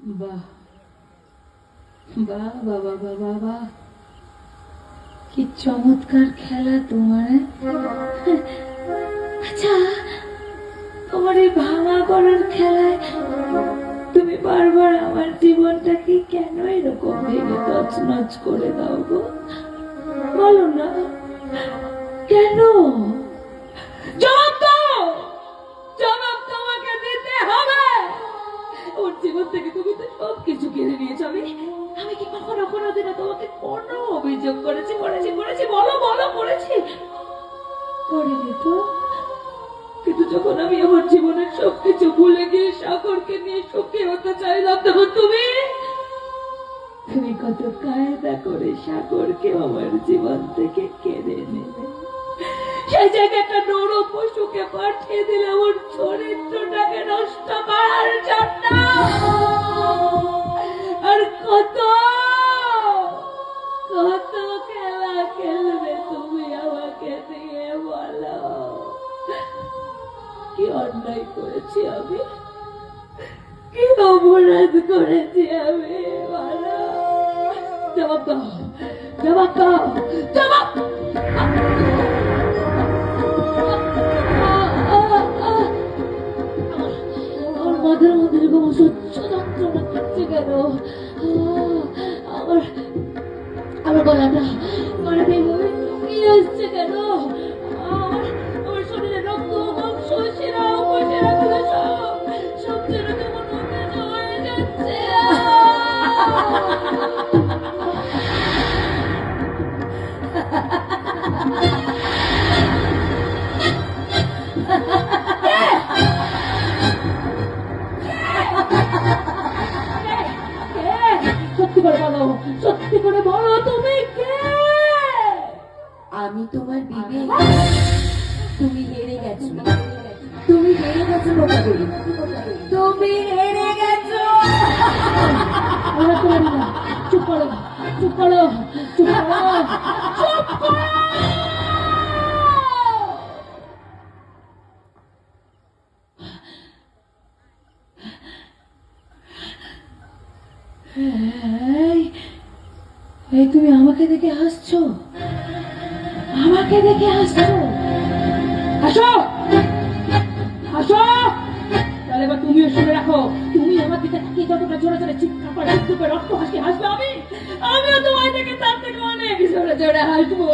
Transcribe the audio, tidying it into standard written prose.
বাহ বাহ বাবা বাবা বাহ, কি চমৎকার খেলা তোমার। আচ্ছা, তোমার এই ভাঙা করার খেলায় তুমি বারবার আমার জীবনটাকে কেন এরকম ভেঙে তছনছ করে দাও গো? বলো না কেন? জবাব দাও, জবাব তোমাকে দিতে হবে। ওর জীবন থেকে তুমি তো সবকিছু কেড়ে নিয়েছো। আমি কি কখনো কোনোদিনও তোমাকে কোনো অভিযোগ করেছি? করেছি করেছি বলো বলো, করেছি? করিনি তো। কিন্তু যখন আমি আমার জীবনের সবকিছু ভুলে গিয়ে সাগরকে নিয়ে সুখী হতে চাইলাম, তখন তুমি তুমি কত কায়দা করে সাগরকে আমার জীবন থেকে কেড়ে নেবে। সেই জায়গায় একটা নর পশুকে পাঠিয়ে দিলে ওর চরিত্রটাকে নষ্ট করার জন্য। আর কত কত খেলা খেলবে তুমি আমাকে দিয়ে, বলো? কি অন্যায় করেছি আমি? কি অপরাধ করেছি আমি? বলো, জবাব দাও, জবাব দাও, জবাব। আমার মাথার মধ্যে এরকম অসহ্য যন্ত্রণা করছে কেন? আমার আমার গলাটা শুকিয়ে আসছে কেন? আমার শরীরে রক্ত মাংস শিরা উপশিরা গুলো সব যেন কেমন অকেজ হয়ে যাচ্ছে। সত্যি করে বলো, সত্যি করে বলো, তুমি কে? আমি তোমার বিবেক। তুমি হেরে গেছো, তুমি হেরে গেছো মোকাবিলা, তুমি হেরে গেছো। চুপ করো, চুপ করো, চুপ করো, চুপ করো। এই তুমি আমাকে দেখে হাসছো? আমাকে দেখে হাসছো? হাসো, হাসো। তাহলে এবার তুমিও শুনে রাখো, তুমি আমার দিকে তাকিয়ে যতটা জোরে জোরে চিৎকার করে রক্ত হাসি হাসবে, আমিও তোমার দিকে তার থেকে অনেক জোরে জোরে হাসবো।